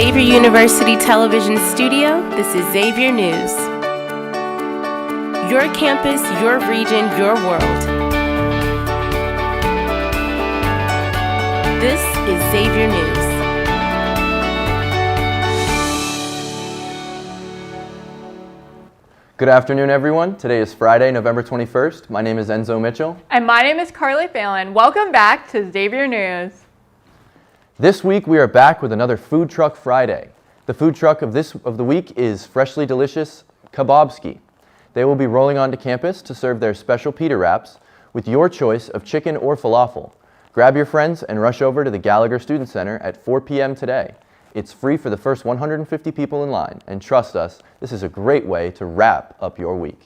Xavier University Television Studio, this is Xavier News. Your campus, your region, your world. This is Xavier News. Good afternoon, everyone. Today is Friday, November 21st. My name is Enzo Mitchell. And my name is Carly Phelan. Welcome back to Xavier News. This week we are back with another Food Truck Friday. The food truck of the week is Freshly Delicious Kebabski. They will be rolling onto campus to serve their special pita wraps with your choice of chicken or falafel. Grab your friends and rush over to the Gallagher Student Center at 4 p.m. today. It's free for the first 150 people in line, and trust us, this is a great way to wrap up your week.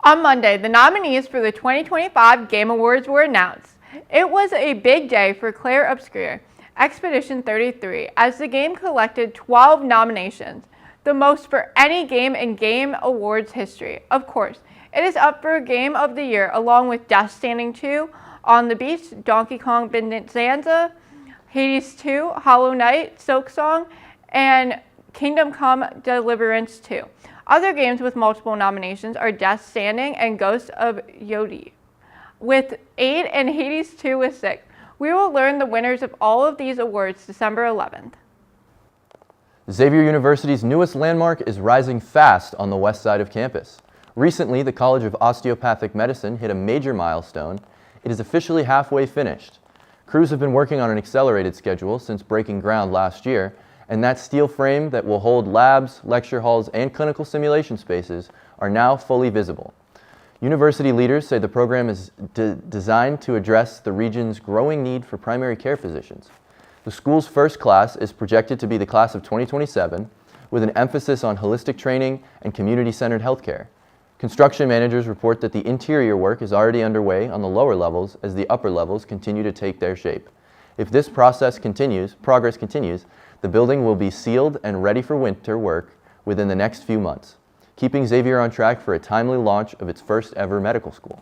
On Monday, the nominees for the 2025 Game Awards were announced. It was a big day for Claire Obscure, Expedition 33, as the game collected 12 nominations, the most for any game in Game Awards history. Of course, it is up for Game of the Year along with Death Stranding 2, On the Beach, Donkey Kong Bonanza, Hades 2, Hollow Knight, Silksong, and Kingdom Come Deliverance 2. Other games with multiple nominations are Death Stranding and Ghost of Yodi, with 8 and Hades 2 with 6. We will learn the winners of all of these awards December 11th. Xavier University's newest landmark is rising fast on the west side of campus. Recently, the College of Osteopathic Medicine hit a major milestone. It is officially halfway finished. Crews have been working on an accelerated schedule since breaking ground last year, and that steel frame that will hold labs, lecture halls, and clinical simulation spaces are now fully visible. University leaders say the program is designed to address the region's growing need for primary care physicians. The school's first class is projected to be the class of 2027, with an emphasis on holistic training and community-centered healthcare. Construction managers report that the interior work is already underway on the lower levels as the upper levels continue to take their shape. If this progress continues, the building will be sealed and ready for winter work within the next few months, keeping Xavier on track for a timely launch of its first ever medical school.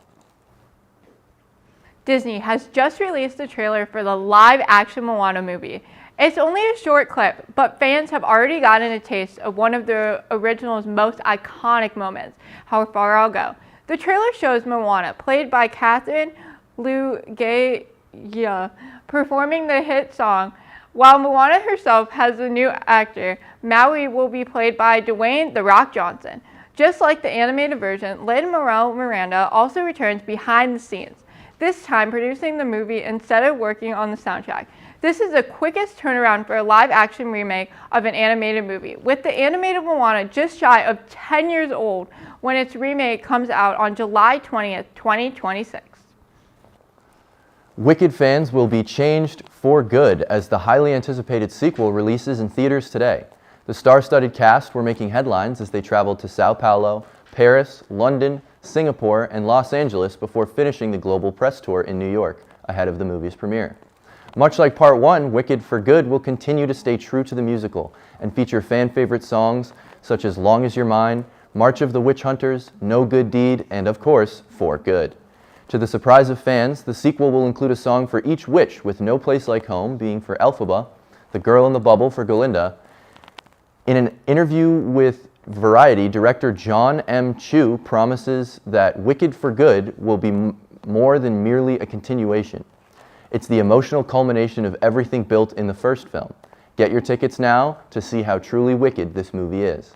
Disney has just released the trailer for the live-action Moana movie. It's only a short clip, but fans have already gotten a taste of one of the original's most iconic moments. How far I'll go. The trailer shows Moana, played by Catherine Lugeia, performing the hit song. While Moana herself has a new actor, Maui will be played by Dwayne "The Rock" Johnson. Just like the animated version, Lin-Manuel Miranda also returns behind the scenes, this time producing the movie instead of working on the soundtrack. This is the quickest turnaround for a live-action remake of an animated movie, with the animated Moana just shy of 10 years old when its remake comes out on July 20th, 2026. Wicked fans will be changed for good as the highly anticipated sequel releases in theaters today. The star-studded cast were making headlines as they traveled to Sao Paulo, Paris, London, Singapore, and Los Angeles before finishing the global press tour in New York ahead of the movie's premiere. Much like Part 1, Wicked for Good will continue to stay true to the musical and feature fan-favorite songs such as Long As You're Mine, March of the Witch Hunters, No Good Deed, and of course, For Good. To the surprise of fans, the sequel will include a song for each witch, with No Place Like Home being for Elphaba, The Girl in the Bubble for Glinda. In an interview with Variety, director John M. Chu promises that Wicked for Good will be more than merely a continuation. It's the emotional culmination of everything built in the first film. Get your tickets now to see how truly wicked this movie is.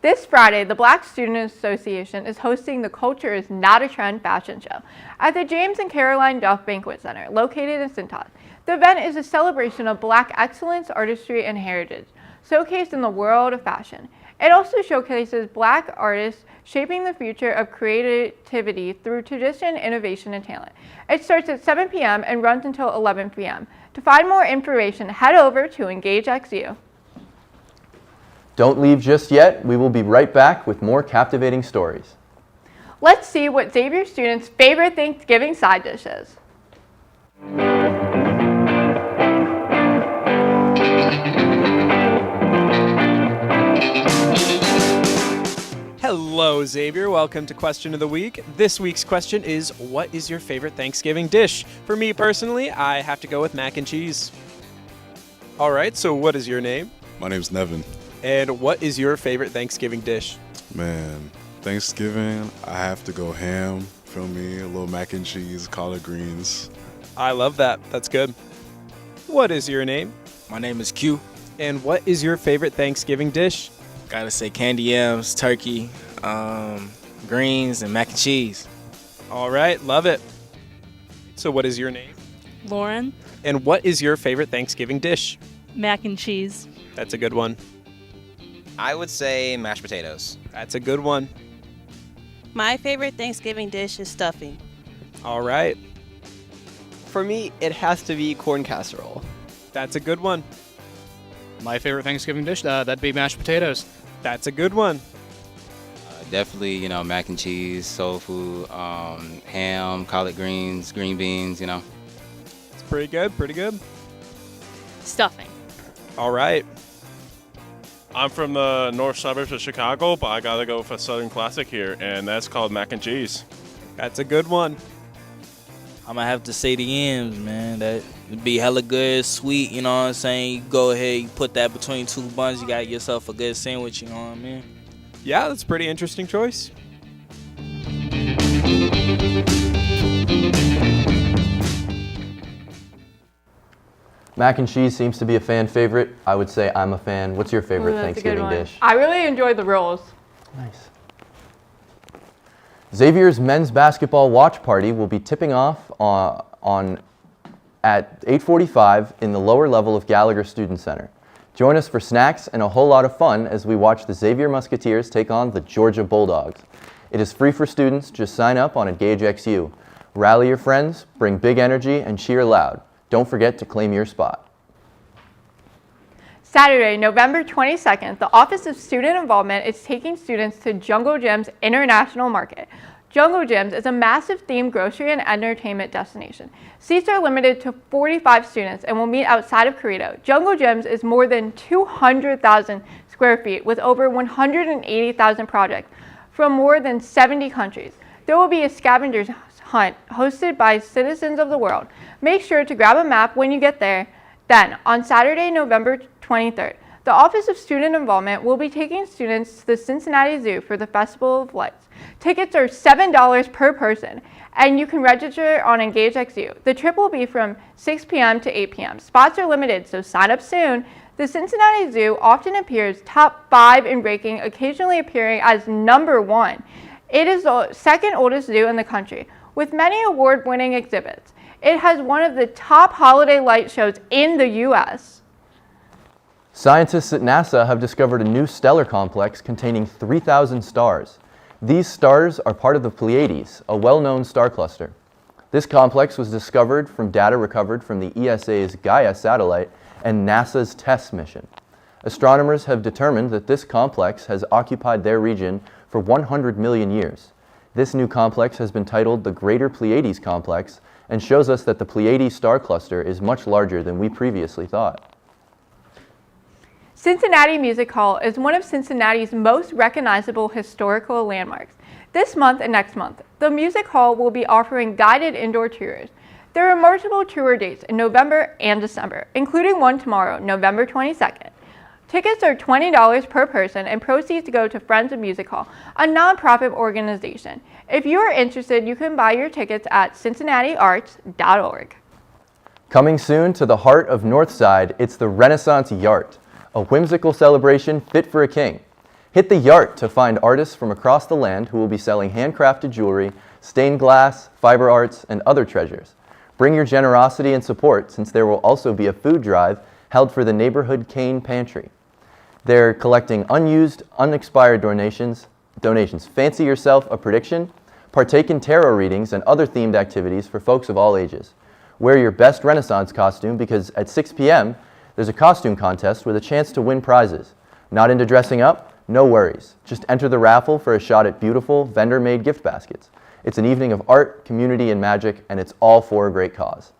This Friday, the Black Student Association is hosting the Culture is Not a Trend fashion show at the James and Caroline Duff Banquet Center, located in Sinton. The event is a celebration of Black excellence, artistry, and heritage, showcased in the world of fashion. It also showcases Black artists shaping the future of creativity through tradition, innovation, and talent. It starts at 7 p.m. and runs until 11 p.m. To find more information, head over to EngageXU. Don't leave just yet. We will be right back with more captivating stories. Let's see what Xavier students' favorite Thanksgiving side dish is. Hello, Xavier. Welcome to Question of the Week. This week's question is, what is your favorite Thanksgiving dish? For me personally, I have to go with mac and cheese. All right, so what is your name? My name's Nevin. And what is your favorite Thanksgiving dish? Man, Thanksgiving, I have to go ham. Feel me? A little mac and cheese, collard greens. I love that. That's good. What is your name? My name is Q. And what is your favorite Thanksgiving dish? Gotta say candy yams, turkey, greens, and mac and cheese. All right, love it. So what is your name? Lauren, And what is your favorite Thanksgiving dish? mac and cheese. That's a good one. I would say mashed potatoes. That's a good one. My favorite Thanksgiving dish is stuffing. All right. For me, it has to be corn casserole. That's a good one. My favorite Thanksgiving dish, that'd be mashed potatoes. That's a good one. Definitely, mac and cheese, soul food, ham, collard greens, green beans, It's pretty good, pretty good. Stuffing. All right. I'm from the north suburbs of Chicago, but I gotta go for Southern Classic here, and that's called mac and cheese. That's a good one. I'm gonna have to say the yams, man. That would be hella good, sweet, you know what I'm saying? You go ahead, you put that between two buns, you got yourself a good sandwich, you know what I mean? Yeah, that's a pretty interesting choice. Mac and cheese seems to be a fan favorite. I would say I'm a fan. What's your favorite Ooh, that's a good Thanksgiving one. dish? I really enjoy the rolls. Nice. Xavier's men's basketball watch party will be tipping off at 8:45 in the lower level of Gallagher Student Center. Join us for snacks and a whole lot of fun as we watch the Xavier Musketeers take on the Georgia Bulldogs. It is free for students. Just sign up on Engage XU. Rally your friends, bring big energy, and cheer loud. Don't forget to claim your spot. Saturday, November 22nd, the Office of Student Involvement is taking students to Jungle Gym's International Market. Jungle Gyms is a massive themed grocery and entertainment destination. Seats are limited to 45 students and will meet outside of Corrido. Jungle Gyms is more than 200,000 square feet with over 180,000 projects from more than 70 countries. There will be a scavenger hunt hosted by citizens of the world. Make sure to grab a map when you get there. Then, on Saturday, November 23rd, the Office of Student Involvement will be taking students to the Cincinnati Zoo for the Festival of Lights. Tickets are $7 per person, and you can register on Engage XU. The trip will be from 6 p.m. to 8 p.m. Spots are limited, so sign up soon. The Cincinnati Zoo often appears top 5 in ranking, occasionally appearing as number 1. It is the second oldest zoo in the country, with many award-winning exhibits. It has one of the top holiday light shows in the U.S. Scientists at NASA have discovered a new stellar complex containing 3,000 stars. These stars are part of the Pleiades, a well-known star cluster. This complex was discovered from data recovered from the ESA's Gaia satellite and NASA's TESS mission. Astronomers have determined that this complex has occupied their region for 100 million years. This new complex has been titled the Greater Pleiades Complex and shows us that the Pleiades star cluster is much larger than we previously thought. Cincinnati Music Hall is one of Cincinnati's most recognizable historical landmarks. This month and next month, the Music Hall will be offering guided indoor tours. There are multiple tour dates in November and December, including one tomorrow, November 22nd. Tickets are $20 per person and proceeds go to Friends of Music Hall, a nonprofit organization. If you are interested, you can buy your tickets at cincinnatiarts.org. Coming soon to the heart of Northside, it's the Renaissance Yart, a whimsical celebration fit for a king. Hit the Yart to find artists from across the land who will be selling handcrafted jewelry, stained glass, fiber arts, and other treasures. Bring your generosity and support, since there will also be a food drive held for the neighborhood cane pantry. They're collecting unused, unexpired donations. Fancy yourself a prediction? Partake in tarot readings and other themed activities for folks of all ages. Wear your best Renaissance costume because at 6 p.m., there's a costume contest with a chance to win prizes. Not into dressing up? No worries. Just enter the raffle for a shot at beautiful, vendor-made gift baskets. It's an evening of art, community, and magic, and it's all for a great cause.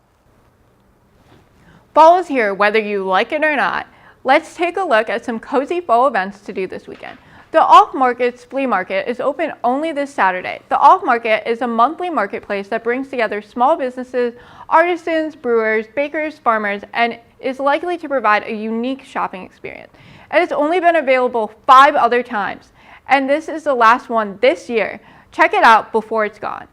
Fall is here, whether you like it or not. Let's take a look at some cozy fall events to do this weekend. The Off Market's Flea Market is open only this Saturday. The Off Market is a monthly marketplace that brings together small businesses, artisans, brewers, bakers, farmers, and is likely to provide a unique shopping experience. And it's only been available 5 other times, and this is the last one this year. Check it out before it's gone.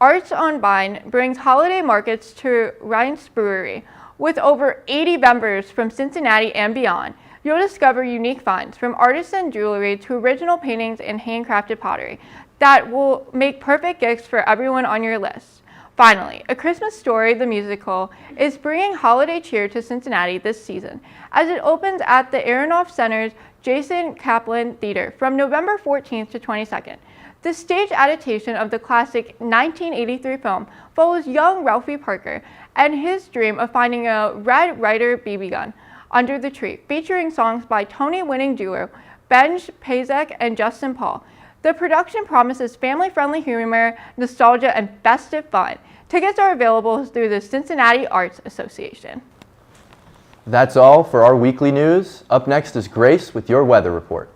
Arts on Vine brings holiday markets to Rein's Brewery. With over 80 members from Cincinnati and beyond, you'll discover unique finds from artisan jewelry to original paintings and handcrafted pottery that will make perfect gifts for everyone on your list. Finally, A Christmas Story, the musical, is bringing holiday cheer to Cincinnati this season as it opens at the Aronoff Center's Jason Kaplan Theater from November 14th to 22nd. The stage adaptation of the classic 1983 film follows young Ralphie Parker and his dream of finding a Red Ryder BB gun under the tree, featuring songs by Tony-winning duo Benj Pazek and Justin Paul. The production promises family-friendly humor, nostalgia, and festive fun. Tickets are available through the Cincinnati Arts Association. That's all for our weekly news. Up next is Grace with your weather report.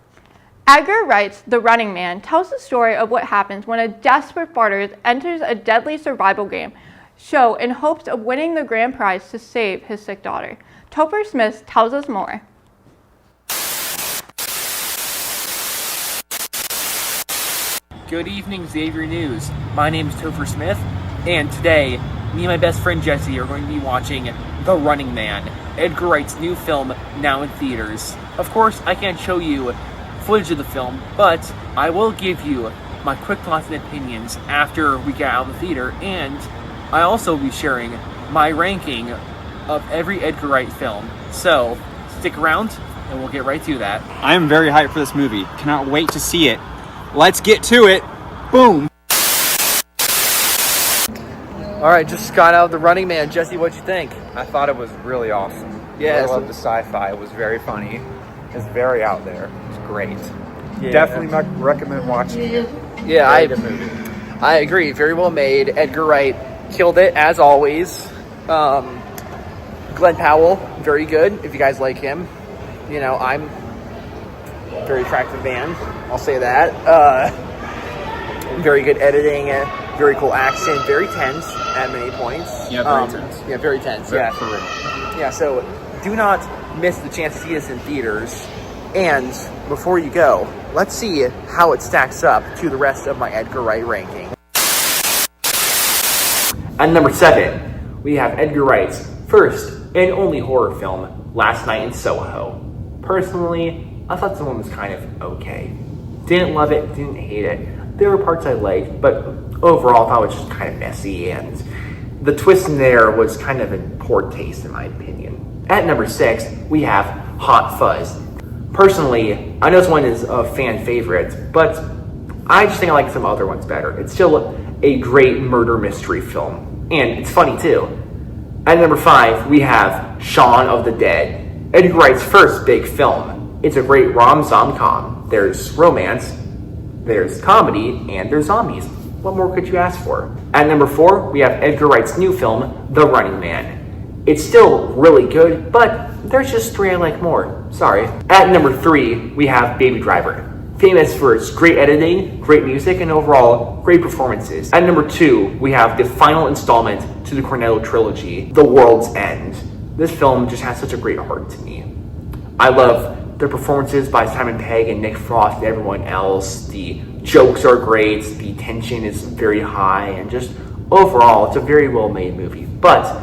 Edgar Wright's The Running Man tells the story of what happens when a desperate fighter enters a deadly survival game show in hopes of winning the grand prize to save his sick daughter. Topher Smith tells us more. Good evening, Xavier News. My name is Topher Smith, and today, me and my best friend Jesse are going to be watching The Running Man, Edgar Wright's new film, now in theaters. Of course, I can't show you footage of the film, but I will give you my quick thoughts and opinions after we get out of the theater, and I also will be sharing my ranking of every Edgar Wright film. So, stick around, and we'll get right to that. I am very hyped for this movie. Cannot wait to see it. Let's get to it. Boom. All right, just got out of The Running Man. Jesse, what'd you think? I thought it was really awesome. Yeah, I love the sci-fi. It was very funny. It's very out there. It's great. Yeah. Definitely recommend watching it. Yeah, Very good movie. I agree. Very well made. Edgar Wright killed it as always. Glenn Powell, very good. If you guys like him, you know, I'm a very attractive man. I'll say that. Very good editing. Very cool action. Very tense at many points. Yeah, very tense. Yeah, very tense. Yeah, Yeah, for real. Yeah. So do not miss the chance to see this in theaters. And before you go, let's see how it stacks up to the rest of my Edgar Wright ranking. At number 7, we have Edgar Wright's first and only horror film, Last Night in Soho. Personally, I thought this one was kind of okay. Didn't love it, didn't hate it. There were parts I liked, but overall I thought it was just kind of messy, and the twist in there was kind of in poor taste in my opinion. At number 6, we have Hot Fuzz. Personally, I know this one is a fan favorite, but I just think I like some other ones better. It's still a great murder mystery film, and it's funny too. At number 5, we have Shaun of the Dead, Edgar Wright's first big film. It's a great rom-com. There's romance, there's comedy, and there's zombies. What more could you ask for? At number 4, we have Edgar Wright's new film, The Running Man. It's still really good, but there's just 3 I like more. Sorry. At number 3, we have Baby Driver. Famous for its great editing, great music, and overall great performances. At number 2, we have the final installment to the Cornetto trilogy, The World's End. This film just has such a great heart to me. I love the performances by Simon Pegg and Nick Frost and everyone else. The jokes are great, the tension is very high, and just overall, it's a very well-made movie. But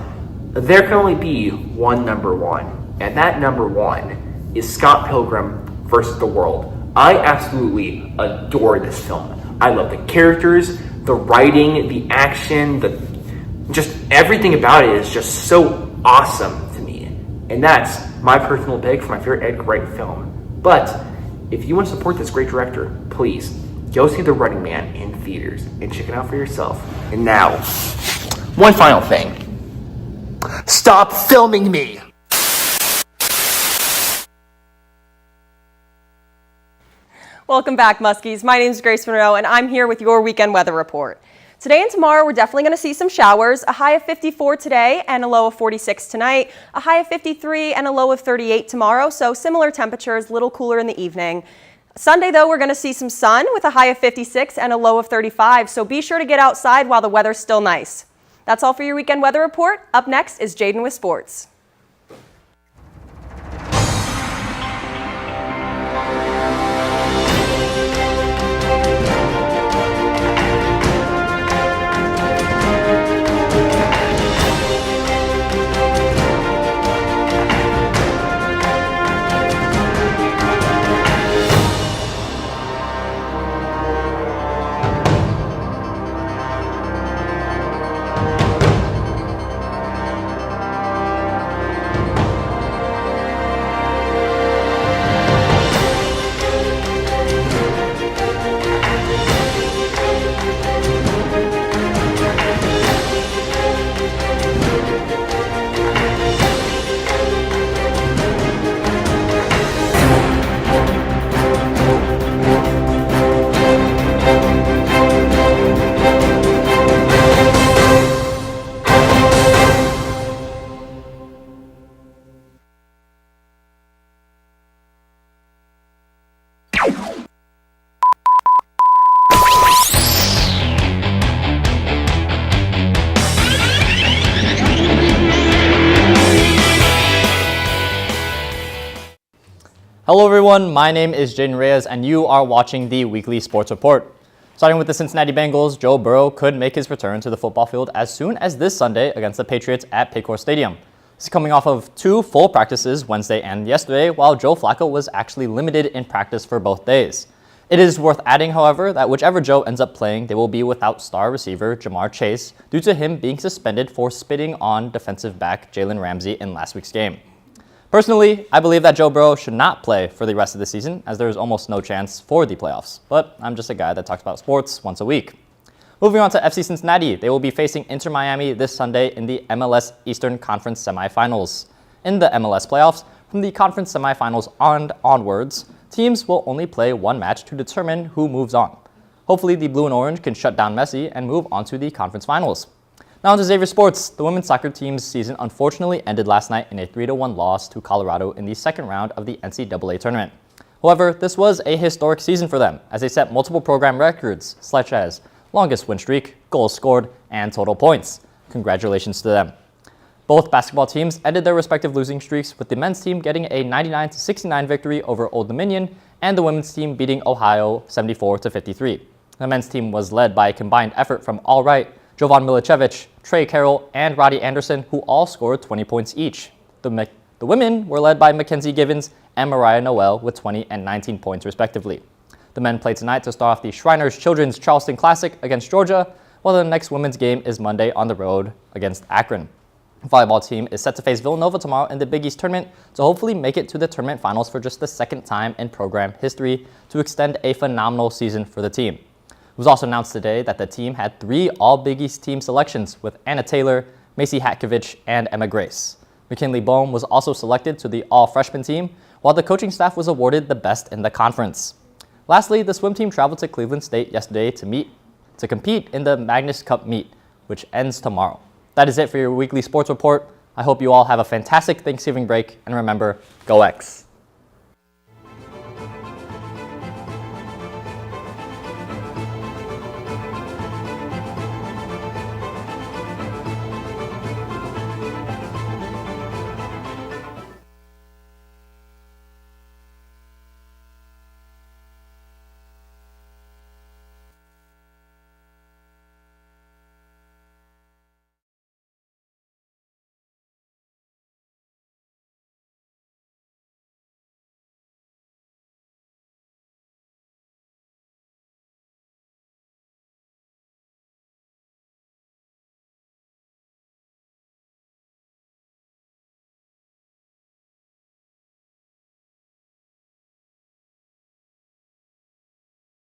there can only be one number 1, and that number 1 is Scott Pilgrim vs. the World. I absolutely adore this film. I love the characters, the writing, the action, just everything about it is just so awesome to me. And that's my personal pick for my favorite Edgar Wright film. But if you want to support this great director, please go see The Running Man in theaters and check it out for yourself. And now, one final thing. Stop filming me! Welcome back, Muskies. My name is Grace Monroe, and I'm here with your weekend weather report. Today and tomorrow, we're definitely going to see some showers. A high of 54 today and a low of 46 tonight. A high of 53 and a low of 38 tomorrow, so similar temperatures, a little cooler in the evening. Sunday, though, we're going to see some sun with a high of 56 and a low of 35, so be sure to get outside while the weather's still nice. That's all for your weekend weather report. Up next is Jaden with sports. Hello everyone, my name is Jaden Reyes and you are watching the Weekly Sports Report. Starting with the Cincinnati Bengals, Joe Burrow could make his return to the football field as soon as this Sunday against the Patriots at Paycor Stadium. He's coming off of 2 full practices Wednesday and yesterday, while Joe Flacco was actually limited in practice for both days. It is worth adding, however, that whichever Joe ends up playing, they will be without star receiver Jamar Chase due to him being suspended for spitting on defensive back Jalen Ramsey in last week's game. Personally, I believe that Joe Burrow should not play for the rest of the season, as there is almost no chance for the playoffs. But I'm just a guy that talks about sports once a week. Moving on to FC Cincinnati, they will be facing Inter Miami this Sunday in the MLS Eastern Conference semifinals. In the MLS playoffs, from the conference semifinals onwards, teams will only play one match to determine who moves on. Hopefully, the blue and orange can shut down Messi and move on to the conference finals. Now on to Xavier Sports. The women's soccer team's season unfortunately ended last night in a 3-1 loss to Colorado in the second round of the NCAA tournament. However, this was a historic season for them, as they set multiple program records, such as longest win streak, goals scored, and total points. Congratulations to them. Both basketball teams ended their respective losing streaks, with the men's team getting a 99-69 victory over Old Dominion, and the women's team beating Ohio 74-53. The men's team was led by a combined effort from All Right, Jovan Milicevic, Trey Carroll, and Roddy Anderson, who all scored 20 points each. The women were led by Mackenzie Givens and Mariah Noel with 20 and 19 points respectively. The men play tonight to start off the Shriners Children's Charleston Classic against Georgia, while the next women's game is Monday on the road against Akron. The volleyball team is set to face Villanova tomorrow in the Big East tournament to hopefully make it to the tournament finals for just the second time in program history to extend a phenomenal season for the team. It was also announced today that the team had 3 All-Big East team selections with Anna Taylor, Macy Hatkovich, and Emma Grace. McKinley Bohm was also selected to the All-Freshman team, while the coaching staff was awarded the best in the conference. Lastly, the swim team traveled to Cleveland State yesterday to compete in the Magnus Cup meet, which ends tomorrow. That is it for your weekly sports report. I hope you all have a fantastic Thanksgiving break, and remember, go X.